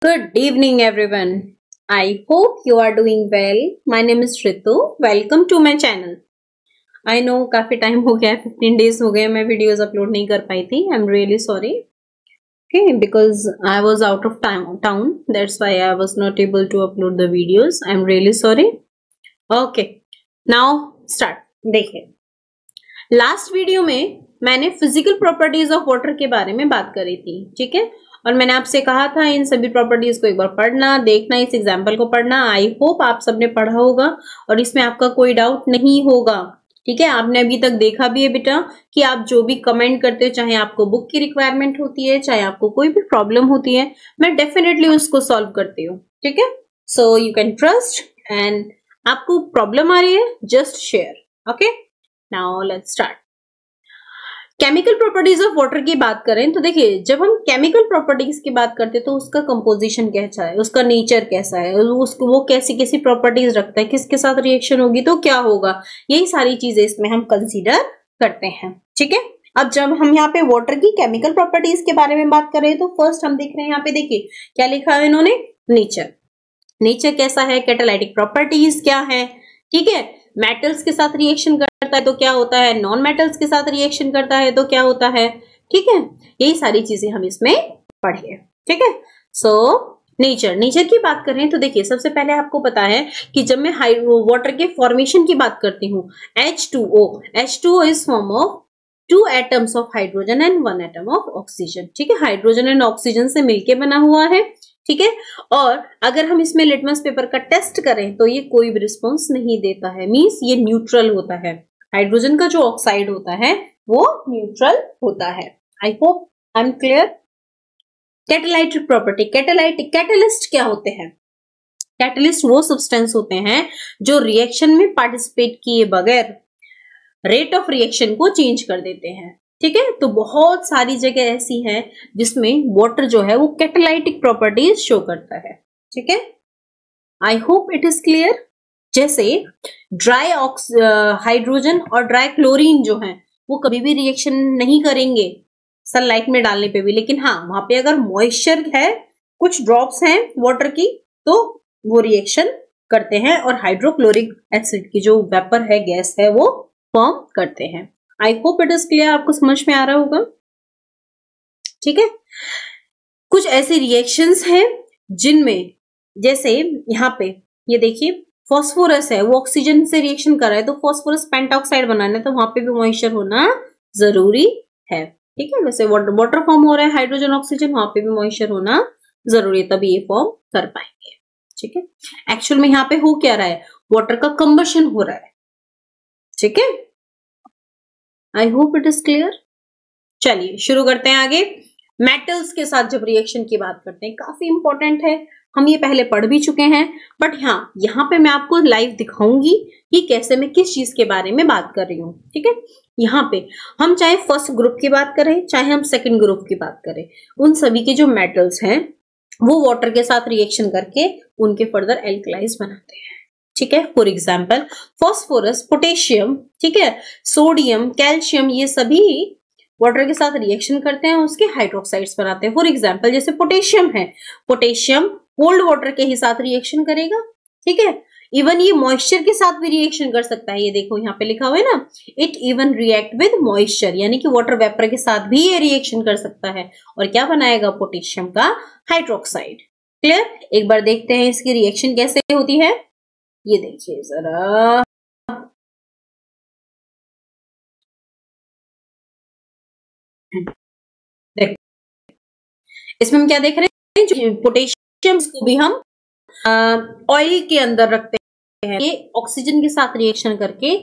Good evening, everyone. I hope you are doing well. My name is Ritu. Welcome to my channel. I know काफी time हो गया है, 15 days हो गए मैं वीडियोस अपलोड नहीं कर पाई थी. I'm really sorry. Okay, because I was out of town. That's why I was not able to upload the videos. I'm really sorry. Okay, now start. देखिए, लास्ट वीडियो में मैंने physical properties of water के बारे में बात करी थी, ठीक है. और मैंने आपसे कहा था इन सभी प्रॉपर्टीज को एक बार पढ़ना, देखना, इस एग्जाम्पल को पढ़ना. आई होप आप सबने पढ़ा होगा और इसमें आपका कोई डाउट नहीं होगा, ठीक है. आपने अभी तक देखा भी है बेटा कि आप जो भी कमेंट करते हो, चाहे आपको बुक की रिक्वायरमेंट होती है, चाहे आपको कोई भी प्रॉब्लम होती है, मैं डेफिनेटली उसको सॉल्व करती हूँ, ठीक है. So you can trust. And आपको प्रॉब्लम आ रही है, just share. Okay, now let's start. Chemical properties of water की बात करें तो देखिए, जब हम केमिकल प्रॉपर्टीज की बात करते हैं तो उसका कंपोजिशन कैसा है, उसका नेचर कैसा है, उसको वो कैसी कैसी प्रॉपर्टीज रखता है, किसके साथ रिएक्शन होगी तो क्या होगा, यही सारी चीजें इसमें हम कंसीडर करते हैं, ठीक है. अब जब हम यहाँ पे वाटर की केमिकल प्रॉपर्टीज के बारे में बात करें तो फर्स्ट हम देख रहे हैं यहाँ पे, देखिए क्या लिखा है इन्होंने, नेचर. नेचर कैसा है, कैटालाइटिक प्रॉपर्टीज क्या है, ठीक है. मेटल्स के साथ रिएक्शन करता है तो क्या होता है, नॉन मेटल्स के साथ रिएक्शन करता है तो क्या होता है, ठीक है. यही सारी चीजें हम इसमें पढ़े, ठीक है. सो नेचर की बात करें तो देखिए, सबसे पहले आपको पता है कि जब मैं वाटर के फॉर्मेशन की बात करती हूँ, H2O is form of 2 atoms of hydrogen and 1 atom of oxygen, ठीक है. हाइड्रोजन एंड ऑक्सीजन से मिलके बना हुआ है, ठीक है. और अगर हम इसमें लिटमस पेपर का टेस्ट करें तो ये कोई भी रिस्पॉन्स नहीं देता है, मींस ये न्यूट्रल होता है. हाइड्रोजन का जो ऑक्साइड होता है वो न्यूट्रल होता है. I hope I am clear. Catalytic property, catalyst क्या होते हैं. कैटलिस्ट वो सब्सटेंस होते हैं जो रिएक्शन में पार्टिसिपेट किए बगैर रेट ऑफ रिएक्शन को चेंज कर देते हैं, ठीक है. तो बहुत सारी जगह ऐसी हैं जिसमें वाटर जो है वो कैटालाइटिक प्रॉपर्टीज शो करता है, ठीक है. I hope it is clear. जैसे ड्राई हाइड्रोजन और ड्राई क्लोरीन जो है वो कभी भी रिएक्शन नहीं करेंगे सनलाइट में डालने पे भी, लेकिन हाँ वहां पे अगर मॉइस्चर है, कुछ ड्रॉप्स हैं वाटर की, तो वो रिएक्शन करते हैं और हाइड्रोक्लोरिक एसिड की जो वेपर है, गैस है, वो फॉर्म करते हैं. I hope it is clear. आपको समझ में आ रहा होगा, ठीक है. कुछ ऐसे रिएक्शंस हैं जिनमें, जैसे यहाँ पे ये देखिए फॉस्फोरस है, वो ऑक्सीजन से रिएक्शन कर रहा है तो फॉस्फोरस पेंटॉक्साइड बनाना है तो वहां पे भी मॉइस्चर होना जरूरी है, ठीक है. वैसे वाटर फॉर्म हो रहा है, हाइड्रोजन ऑक्सीजन, वहां पे भी मॉइस्चर होना जरूरी है, तभी ये फॉर्म कर पाएंगे, ठीक है. एक्चुअल में यहाँ पे हो क्या रहा है, वाटर का कंबशन हो रहा है, ठीक है. I hope it is clear. चलिए शुरू करते हैं आगे. मेटल्स के साथ जब रिएक्शन की बात करते हैं, काफी इंपॉर्टेंट है, हम ये पहले पढ़ भी चुके हैं, बट हाँ यहाँ पे मैं आपको लाइव दिखाऊंगी कि कैसे मैं किस चीज के बारे में बात कर रही हूँ, ठीक है. यहाँ पे हम चाहे फर्स्ट ग्रुप की बात करें, चाहे हम सेकंड ग्रुप की बात करें, उन सभी के जो मेटल्स हैं वो वाटर के साथ रिएक्शन करके उनके फर्दर एल्कलाइज बनाते हैं, ठीक है. फॉर एग्जाम्पल फॉस्फोरस, पोटेशियम, ठीक है, सोडियम, कैल्शियम, ये सभी वाटर के साथ रिएक्शन करते हैं, उसके हाइड्रोक्साइड्स बनाते हैं. फॉर एग्जाम्पल जैसे पोटेशियम है, पोटेशियम कोल्ड वाटर के ही साथ रिएक्शन करेगा, ठीक है. इवन ये मॉइस्चर के साथ भी रिएक्शन कर सकता है. ये देखो यहाँ पे लिखा हुआ है ना, it even react with moisture, यानी कि वाटर वेपर के साथ भी ये रिएक्शन कर सकता है और क्या बनाएगा, पोटेशियम का हाइड्रोक्साइड. क्लियर. एक बार देखते हैं इसकी रिएक्शन कैसे होती है. ये देखिए जरा, इसमें हम क्या देख रहे हैं, जो पोटेशियम को भी हम ऑयल के अंदर रखते हैं, ये ऑक्सीजन के साथ रिएक्शन करके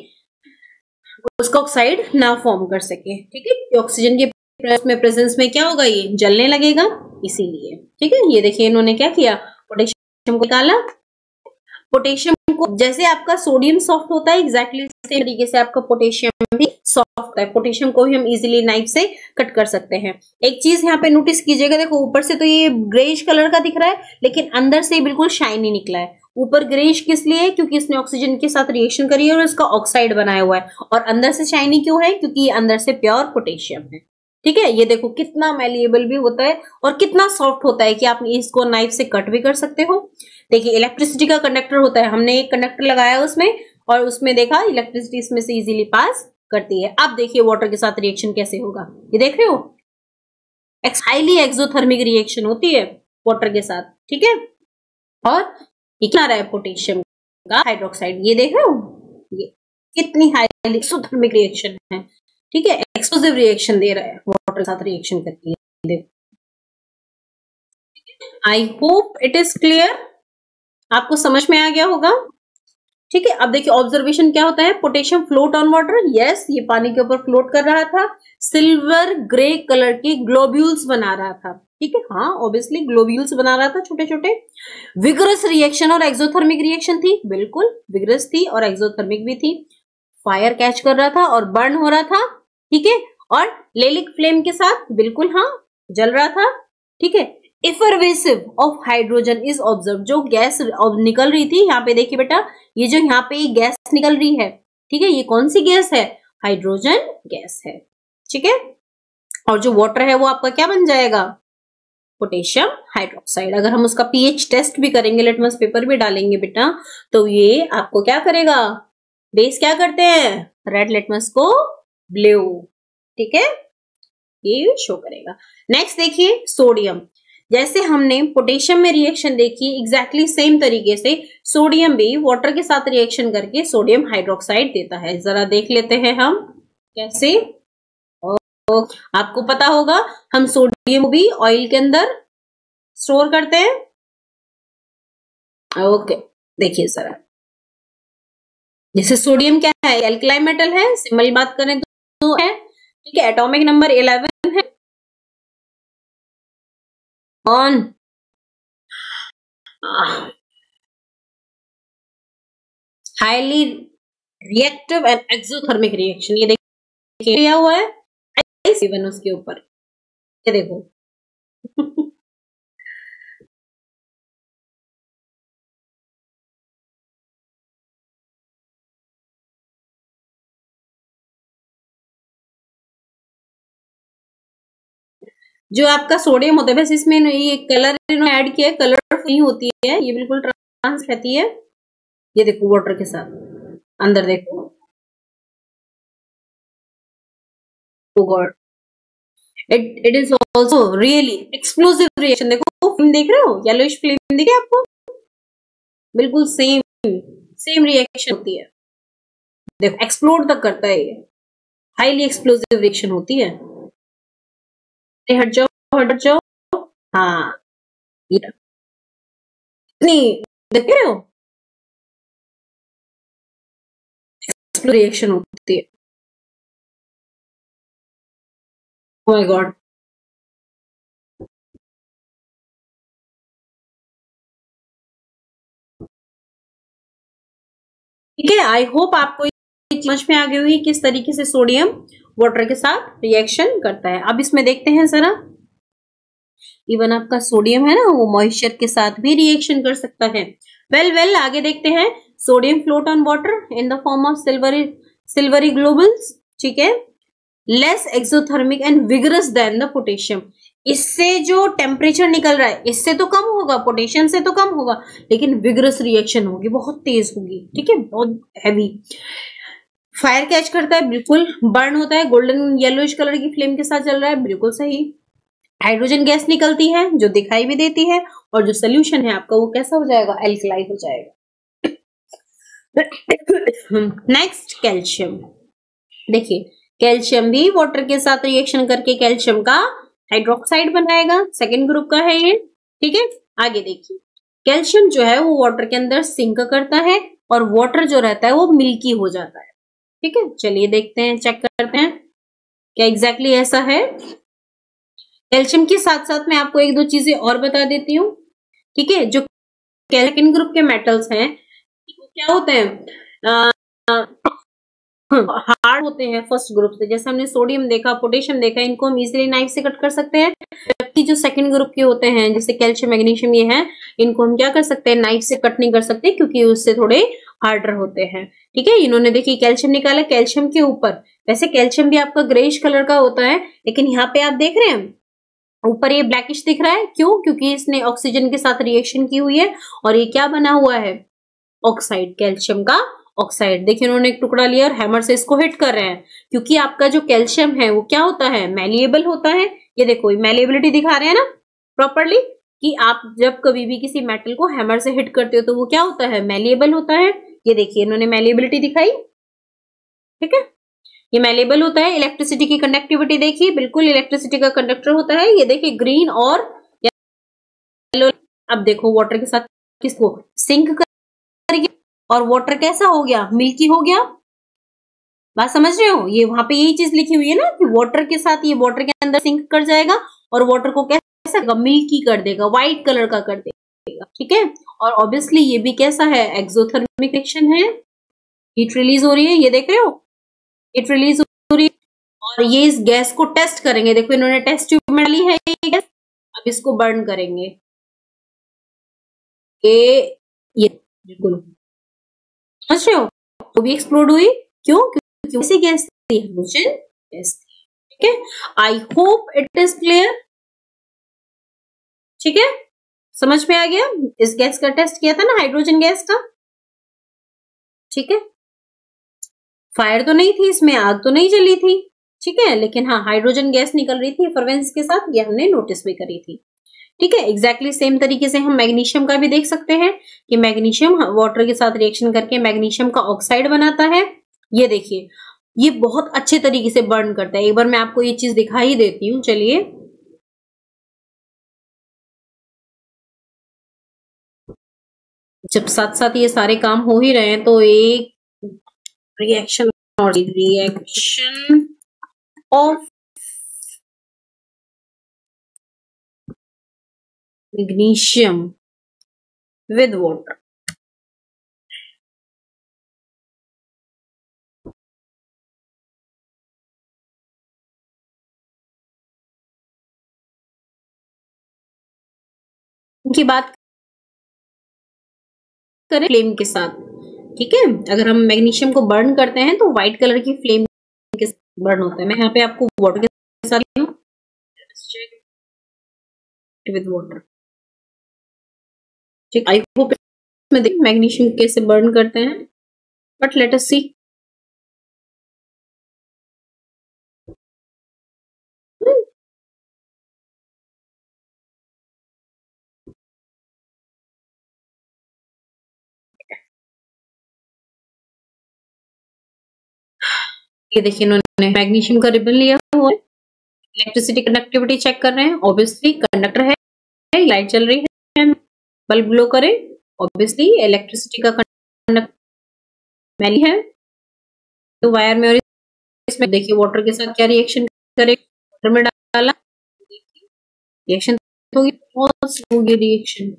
उसका ऑक्साइड ना फॉर्म कर सके, ठीक है. ऑक्सीजन के प्रेजेंस में क्या होगा, ये जलने लगेगा, इसीलिए, ठीक है. ये देखिए इन्होंने क्या किया, पोटेशियम को निकाला. पोटेशियम को, जैसे आपका सोडियम सॉफ्ट होता है, एग्जैक्टली इसी तरीके से आपका पोटेशियम भी सॉफ्ट है. पोटेशियम को भी हम इजीली नाइफ से कट कर सकते हैं. एक चीज यहाँ पे नोटिस कीजिएगा, देखो ऊपर से तो ये ग्रेइश कलर का दिख रहा है, लेकिन अंदर से बिल्कुल शाइनी निकला है. ऊपर ग्रेइश किस लिए है, क्योंकि इसने ऑक्सीजन के साथ रिएक्शन करी है और इसका ऑक्साइड बनाया हुआ है. और अंदर से शाइनी क्यों है, क्योंकि अंदर से प्योर पोटेशियम है, ठीक है, ये देखो कितना मैलिएबल भी होता है और कितना सॉफ्ट होता है कि आप इसको नाइफ से कट भी कर सकते हो। देखिए इलेक्ट्रिसिटी का कंडक्टर होता है, हमने एक कंडक्टर लगाया उसमें और उसमें देखा इलेक्ट्रिसिटी इसमें से इजीली पास करती है। अब देखिए वाटर के साथ रिएक्शन कैसे होगा, ये देख रहे हो, हाईली एक्सोथर्मिक रिएक्शन होती है वाटर के साथ, ठीक है। और ये क्या रहा है, पोटेशियम का हाइड्रोक्साइड, ये देख रहे हो ये कितनी हाईली एक्सोथर्मिक रिएक्शन है, ठीक है, एक्सप्लोसिव रिएक्शन दे रहा है, वाटर के साथ रिएक्शन करती है। देखो I hope it is clear, आपको समझ में आ गया होगा, ठीक है। अब देखिए ऑब्जर्वेशन क्या होता है, potassium float on water, yes ये पानी के ऊपर फ्लोट कर रहा था, सिल्वर ग्रे कलर के ग्लोब्यूल्स बना रहा था, ठीक है, हाँ ऑब्वियसली ग्लोब्यूल्स बना रहा था छोटे छोटे। विगरस रिएक्शन और एक्सोथर्मिक रिएक्शन थी, बिल्कुल विगरस थी और एक्सोथर्मिक भी थी, फायर कैच कर रहा था और बर्न हो रहा था, ठीक है, और लेलिक फ्लेम के साथ बिल्कुल हाँ जल रहा था, ठीक है। इफरवेसिव ऑफ हाइड्रोजन इज ऑब्जर्व, जो गैस निकल रही थी, यहाँ पे देखिए बेटा ये जो यहाँ पे गैस निकल रही है, ठीक है, ये कौन सी गैस है, हाइड्रोजन गैस है, ठीक है। और जो वाटर है वो आपका क्या बन जाएगा, पोटेशियम हाइड्रोक्साइड। अगर हम उसका पीएच टेस्ट भी करेंगे, लिटमस पेपर भी डालेंगे बेटा, तो ये आपको क्या करेगा, बेस क्या करते हैं, रेड लिटमस को ब्लू, ठीक है, ये शो करेगा। नेक्स्ट देखिए सोडियम, जैसे हमने पोटेशियम में रिएक्शन देखी एग्जैक्टली सेम तरीके से सोडियम भी वाटर के साथ रिएक्शन करके सोडियम हाइड्रोक्साइड देता है। जरा देख लेते हैं हम कैसे। आपको पता होगा हम सोडियम भी ऑयल के अंदर स्टोर करते हैं। ओके देखिए जरा, जैसे सोडियम क्या है, एल्कलाइन मेटल है, सिंपल बात करें तो है, ठीक है, एटॉमिक नंबर 11 है, on highly reactive and exothermic reaction, ये देखिए क्या हुआ है I7 उसके ऊपर, ये देखो जो आपका सोडियम होता है, बस इसमें ये कलर इन्होंने ऐड किया है, कलर नहीं होती है, ये बिल्कुल ट्रांस रहती है, ये देखो वाटर के साथ अंदर देखो, oh God, it is also really explosive reaction। देखो फ्लेम देख रहे हो, येलोइश फ्लेम दिखे आपको, बिल्कुल सेम रिएक्शन होती है, देखो एक्सप्लोड तक करता है, ये हाईली एक्सप्लोसिव रिएक्शन होती है। हट जाओ हट जाओ, हाँ नहीं देख रहे हो, रिएक्शन होती है, ओह माय गॉड। ठीक है, आई होप आपको समझ में आ गई होगी किस तरीके से सोडियम वाटर के साथ रिएक्शन करता है। अब इसमें देखते हैं जरा, इवन आपका सोडियम है ना, वो मॉइस्चर के साथ भी रिएक्शन कर सकता है। वेल आगे देखते हैं, sodium float on water in the form of silvery globules, ठीक है, less exothermic and vigorous than the potassium. इससे जो टेम्परेचर निकल रहा है इससे तो कम होगा, पोटेशियम से तो कम होगा, लेकिन विगरस रिएक्शन होगी, बहुत तेज होगी, ठीक है, बहुत हैवी, फायर कैच करता है, बिल्कुल बर्न होता है, गोल्डन येलोइश कलर की फ्लेम के साथ चल रहा है, बिल्कुल सही। हाइड्रोजन गैस निकलती है जो दिखाई भी देती है, और जो सोल्यूशन है आपका वो कैसा हो जाएगा, एल्कलाइन हो जाएगा। नेक्स्ट कैल्शियम, देखिए कैल्शियम भी वाटर के साथ रिएक्शन करके कैल्शियम का हाइड्रोक्साइड बनाएगा, सेकेंड ग्रुप का है ये, ठीक है। आगे देखिए, कैल्शियम जो है वो वाटर के अंदर सिंक करता है और वाटर जो रहता है वो मिल्की हो जाता है, ठीक है। चलिए देखते हैं, चेक करते हैं क्या एग्जैक्टली ऐसा है। कैल्शियम के साथ साथ मैं आपको एक दो चीजें और बता देती हूँ, ठीक है। जो सेकेंड ग्रुप के मेटल्स हैं वो क्या होते हैं, हार्ड होते हैं फर्स्ट ग्रुप से, जैसे हमने सोडियम देखा, पोटेशियम देखा, इनको हम इजीली नाइफ से कट कर सकते हैं, बाकी जो सेकंड ग्रुप के होते हैं जैसे कैल्शियम मैग्नीशियम ये हैं, इनको हम क्या कर सकते हैं, नाइफ से कट नहीं कर सकते क्योंकि उससे थोड़े हार्डर होते हैं। ठीक है, इन्होंने देखिए कैल्शियम निकाला, कैल्शियम के ऊपर, वैसे कैल्शियम भी आपका ग्रेइश कलर का होता है, लेकिन यहाँ पे आप देख रहे हैं ऊपर ये ब्लैकिश दिख रहा है, क्यों? क्योंकि इसने ऑक्सीजन के साथ रिएक्शन की हुई है और ये क्या बना हुआ है, ऑक्साइड, कैल्शियम का ऑक्साइड। देखिए उन्होंने एक टुकड़ा लिया और हैमर से इसको हिट कर रहे हैं, क्योंकि आपका जो कैल्शियम है वो क्या होता है, मैलिएबल होता है। ये देखो मैलिएबिलिटी दिखा रहे हैं ना प्रॉपरली, कि आप जब कभी भी किसी मेटल को हैमर से हिट करते हो तो वो क्या होता है, मैलिएबल होता है। ये देखिए इन्होंने मैलिएबिलिटी दिखाई, ठीक है, ये मैलेबल होता है। इलेक्ट्रिसिटी की कंडक्टिविटी देखिए, बिल्कुल इलेक्ट्रिसिटी का कंडक्टर होता है। ये देखिए ग्रीन और येलो। अब देखो वाटर के साथ किसको सिंक करेगी और वाटर कैसा हो गया, मिल्की हो गया। बात समझ रहे हो, ये वहां पे यही चीज लिखी हुई है ना कि वाटर के साथ ये वाटर के अंदर सिंक कर जाएगा और वाटर को कैसा मिल्की कर देगा, व्हाइट कलर का कर देगा। ठीक है, और ऑब्वियसली ये भी कैसा है, एक्सोथर्मिक रिएक्शन है, हीट रिलीज हो रही है। ये देख रहे हो हीट रिलीज हो रही है और ये इस गैस को टेस्ट करेंगे। देखो इन्होंने टेस्ट ट्यूब में डाली है ये गैस, अब इसको बर्न करेंगे। ये बिल्कुल समझ रहे हो, तो भी एक्सप्लोड हुई, क्यों? क्योंकि ऐसी गैस थी, हाइड्रोजन गैस थी। ठीक है, I hope it is clear. ठीक है, समझ में आ गया। इस गैस का टेस्ट किया था ना, हाइड्रोजन गैस का। ठीक है, फायर तो नहीं थी इसमें, आग तो नहीं जली थी, ठीक है, लेकिन हाँ हाइड्रोजन गैस निकल रही थी एफरवेंस के साथ, ये हमने नोटिस भी करी थी। ठीक है, एग्जैक्टली सेम तरीके से हम मैग्नीशियम का भी देख सकते हैं कि मैग्नीशियम वाटर के साथ रिएक्शन करके मैग्नीशियम का ऑक्साइड बनाता है। ये देखिए ये बहुत अच्छे तरीके से बर्न करता है। एक बार मैं आपको ये चीज दिखा ही देती हूँ, चलिए। जब साथ साथ ये सारे काम हो ही रहे हैं तो एक रिएक्शन और reaction of magnesium with water. इनकी बात करें फ्लेम के साथ, ठीक है, अगर हम मैग्नीशियम को बर्न करते हैं तो व्हाइट कलर की फ्लेम के साथ बर्न होता है। मैं यहाँ पे आपको वाटर के साथ विद वाटर, ठीक, आई होप में देख मैग्नीशियम कैसे बर्न करते हैं, बट लेट अस सी। ये देखिए इन्होंने मैग्नीशियम का रिबन लिया हुआ है, इलेक्ट्रिसिटी कंडक्टिविटी चेक कर रहे हैं, ऑब्वियसली कंडक्टर है, लाइट चल रही है, बल्ब ग्लो करे, ऑब्वियसली इलेक्ट्रिसिटी का कंडक्टर मैली है, तो वायर में और इसमें देखिए वाटर के साथ क्या रिएक्शन करेगा, वाटर में डाला रिएक्शन होगी, बहुत स्लो होगी रिएक्शन।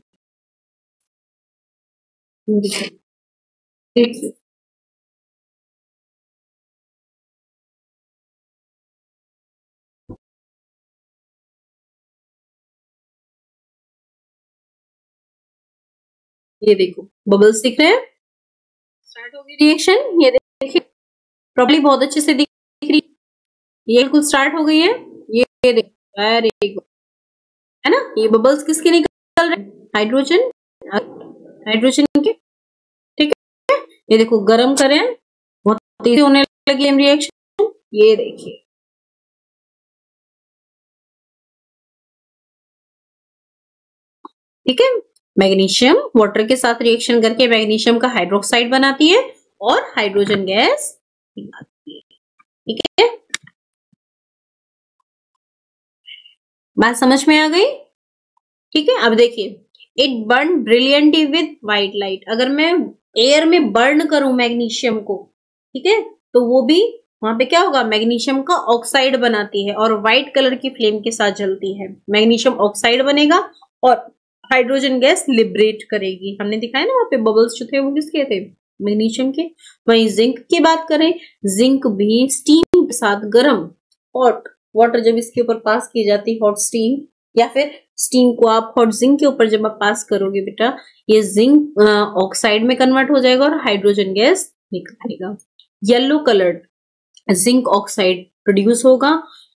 ये देखो बबल्स दिख रहे हैं, स्टार्ट हो गई रिएक्शन। ये देखिए प्रॉब्लम बहुत अच्छे से दिख रही है, ये बिल्कुल स्टार्ट हो गई है। ये देखो वेरी गुड, है ना, ये बबल्स किसके निकल रहे हैं, हाइड्रोजन, हाइड्रोजन के। ठीक है, ये देखो गर्म करें, बहुत तेजी होने लगी रिएक्शन। ये देखिए ठीक है, मैग्नीशियम वाटर के साथ रिएक्शन करके मैग्नीशियम का हाइड्रोक्साइड बनाती है और हाइड्रोजन गैस निकालती है। ठीक है, बात समझ में आ गई। ठीक है, अब देखिए it burn brilliantly with white light. अगर मैं एयर में बर्न करूं मैग्नीशियम को, ठीक है, तो वो भी वहां पे क्या होगा, मैग्नीशियम का ऑक्साइड बनाती है और व्हाइट कलर की फ्लेम के साथ जलती है। मैग्नीशियम ऑक्साइड बनेगा और हाइड्रोजन गैस लिबरेट करेगी। हमने दिखाया ना वहां पे बबल्स जो थे वो किसके थे, मैग्नीशियम के। वहीं जिंक की बात करें, जिंक भी स्टीम के साथ गर्म हॉट वाटर जब इसके ऊपर पास की जाती, हॉट स्टीम, या फिर स्टीम को आप हॉट जिंक के ऊपर जब आप पास करोगे बेटा, ये जिंक ऑक्साइड में कन्वर्ट हो जाएगा और हाइड्रोजन गैस निकलेगा। Yellow coloured zinc oxide produce होगा।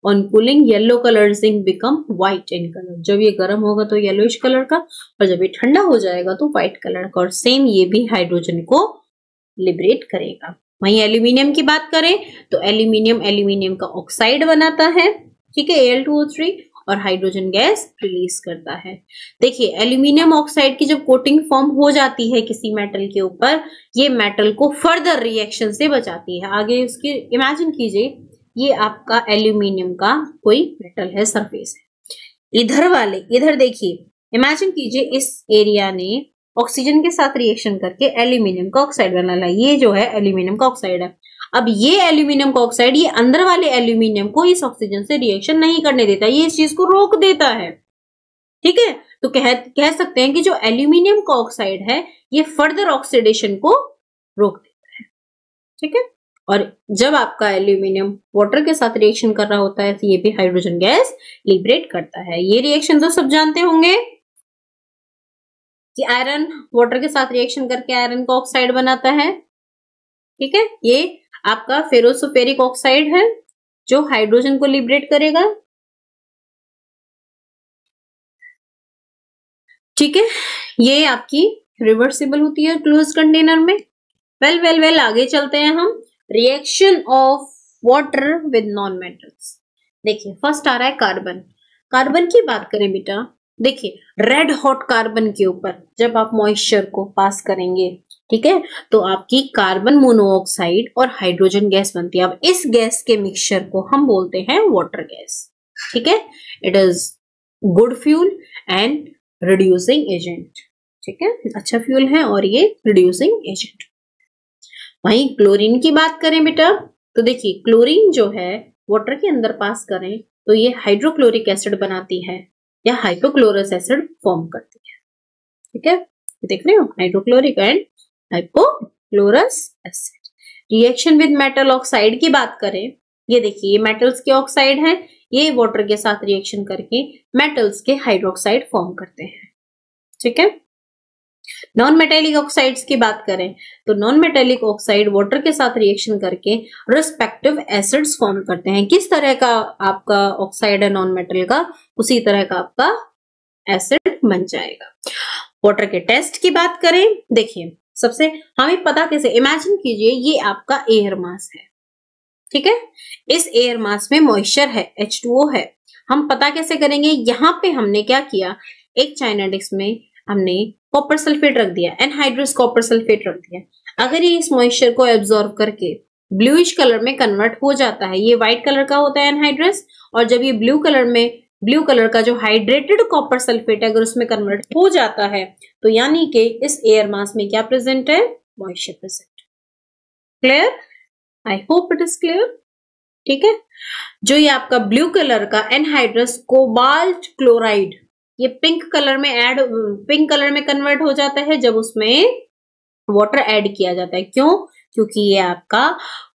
On cooling yellow colour zinc become white in colour. जब ये गर्म होगा तो येलोइश कलर का, और जब ये ठंडा हो जाएगा तो व्हाइट कलर का। और सेम ये भी हाइड्रोजन को लिबरेट करेगा। वहीं एल्यूमिनियम की बात करें तो एल्यूमिनियम का ऑक्साइड बनाता है, ठीक है, Al2O3, और हाइड्रोजन गैस रिलीज करता है। देखिए एल्यूमिनियम ऑक्साइड की जब कोटिंग फॉर्म हो जाती है किसी मेटल के ऊपर, ये मेटल को फर्दर रिएक्शन से बचाती है। आगे उसकी इमेजिन कीजिए, ये आपका एल्यूमिनियम का कोई मेटल है, सरफेस है। इधर देखिए, इमेजिन कीजिए इस एरिया ने ऑक्सीजन के साथ रिएक्शन करके एल्यूमिनियम का ऑक्साइड बना ला। ये जो है एल्यूमिनियम का ऑक्साइड है। अब ये एल्यूमिनियम का ऑक्साइड ये अंदर वाले एल्यूमिनियम को इस ऑक्सीजन से रिएक्शन नहीं करने देता, ये इस चीज को रोक देता है, ठीक है। तो कह सकते हैं कि जो एल्यूमिनियम का ऑक्साइड है ये फर्दर ऑक्सीडेशन को रोक देता है, ठीक है। और जब आपका एल्यूमिनियम वाटर के साथ रिएक्शन कर रहा होता है तो ये भी हाइड्रोजन गैस लिबरेट करता है। ये रिएक्शन तो सब जानते होंगे कि आयरन वाटर के साथ रिएक्शन करके आयरन का ऑक्साइड बनाता है, ठीक है। ये आपका फेरोसोफेरिक ऑक्साइड है जो हाइड्रोजन को लिबरेट करेगा, ठीक है। ये आपकी रिवर्सिबल होती है क्लोज कंटेनर में। वेल आगे चलते हैं हम। Reaction of water with non metals. देखिए फर्स्ट आ रहा है कार्बन। कार्बन की बात करें बेटा, देखिए रेड हॉट कार्बन के ऊपर जब आप मॉइस्चर को पास करेंगे, ठीक है, तो आपकी कार्बन मोनोऑक्साइड और हाइड्रोजन गैस बनती है। अब इस गैस के मिक्सचर को हम बोलते हैं वाटर गैस, ठीक है। It is good fuel and reducing agent, ठीक है, अच्छा फ्यूल है और ये रिड्यूसिंग एजेंट। वहीं क्लोरीन की बात करें बेटा, तो देखिए क्लोरीन जो है वाटर के अंदर पास करें तो ये हाइड्रोक्लोरिक एसिड बनाती है या हाइपोक्लोरस एसिड फॉर्म करती है, ठीक है। देख रहे हो, hydrochloric and hypochlorous acid. Reaction with metal oxide की बात करें, ये देखिए ये मेटल्स के ऑक्साइड है, ये वाटर के साथ रिएक्शन करके मेटल्स के हाइड्रोक्साइड फॉर्म करते हैं, ठीक है। नॉन मेटेलिक ऑक्साइड्स की बात करें तो नॉन मेटेलिक ऑक्साइड वाटर के साथ रिएक्शन करके रिस्पेक्टिव एसिड्स फॉर्म करते हैं। किस तरह का आपका ऑक्साइड है नॉन मेटल का, उसी तरह का आपका एसिड बन जाएगा। वाटर के टेस्ट की बात करें, देखिए सबसे हमें पता कैसे, इमेजिन कीजिए ये आपका एयर मास है, ठीक है। इस एयर मास में मॉइस्चर है, H2O है। हम पता कैसे करेंगे, यहाँ पे हमने क्या किया, एक चाइना डिस्क में हमने कॉपर सल्फेट रख दिया, एनहाइड्रस कॉपर सल्फेट रख दिया। अगर ये इस मॉइस्चर को एब्जॉर्ब करके ब्लूइश कलर में कन्वर्ट हो जाता है, ये व्हाइट कलर का होता है एनहाइड्रस, और जब ये ब्लू कलर का जो हाइड्रेटेड कॉपर सल्फेट है अगर उसमें कन्वर्ट हो जाता है तो यानी कि इस एयर मास में क्या प्रेजेंट है, moisture present. Clear, I hope it is clear, ठीक है। जो ये आपका ब्लू कलर का एनहाइड्रस कोबाल्ट क्लोराइड, ये पिंक कलर में कन्वर्ट हो जाता है जब उसमें वाटर ऐड किया जाता है। क्यों, क्योंकि ये आपका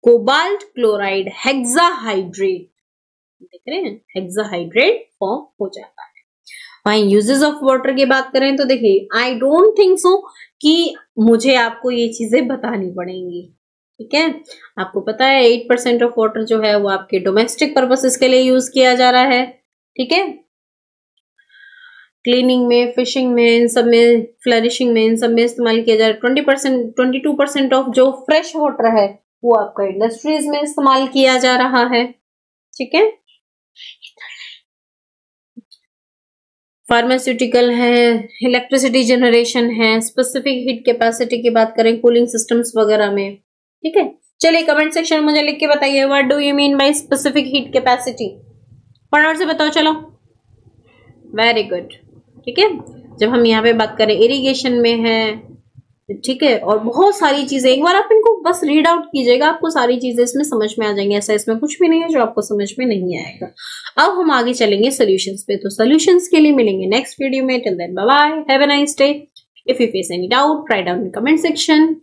कोबाल्ट क्लोराइड हेक्साहाइड्रेट, देख रहे हैं, हेक्साहाइड्रेट फॉर्म हो जाता है। वहीं यूजेस ऑफ वाटर की बात करें तो देखिए आई डोंट थिंक सो कि मुझे आपको ये चीजें बतानी पड़ेंगी, ठीक है। आपको पता है 8% ऑफ वाटर जो है वो आपके डोमेस्टिक पर्पसेस के लिए यूज किया जा रहा है, ठीक है। क्लीनिंग में, फिशिंग में, इन सब में, फ्लरिशिंग में, इन सब में इस्तेमाल किया जा रहा है। 22% ऑफ जो फ्रेश वाटर है वो आपका इंडस्ट्रीज में इस्तेमाल किया जा रहा है, ठीक है। फार्मास्यूटिकल है, इलेक्ट्रिसिटी जनरेशन है, स्पेसिफिक हीट कैपेसिटी की बात करें कूलिंग सिस्टम्स वगैरह में, ठीक है। चलिए कमेंट सेक्शन में मुझे लिख के बताइए what do you mean by specific heat capacity, फटाफट से बताओ। चलो, वेरी गुड, ठीक है। जब हम यहाँ पे बात करें इरिगेशन में है, ठीक है, और बहुत सारी चीजें, एक बार आप इनको बस रीड आउट कीजिएगा, आपको सारी चीजें इसमें समझ में आ जाएंगी। ऐसा इसमें कुछ भी नहीं है जो आपको समझ में नहीं आएगा। अब हम आगे चलेंगे सॉल्यूशंस पे, तो सॉल्यूशंस के लिए मिलेंगे नेक्स्ट वीडियो में। Till then bye bye, have a nice day. If you face any doubt write down in comment section.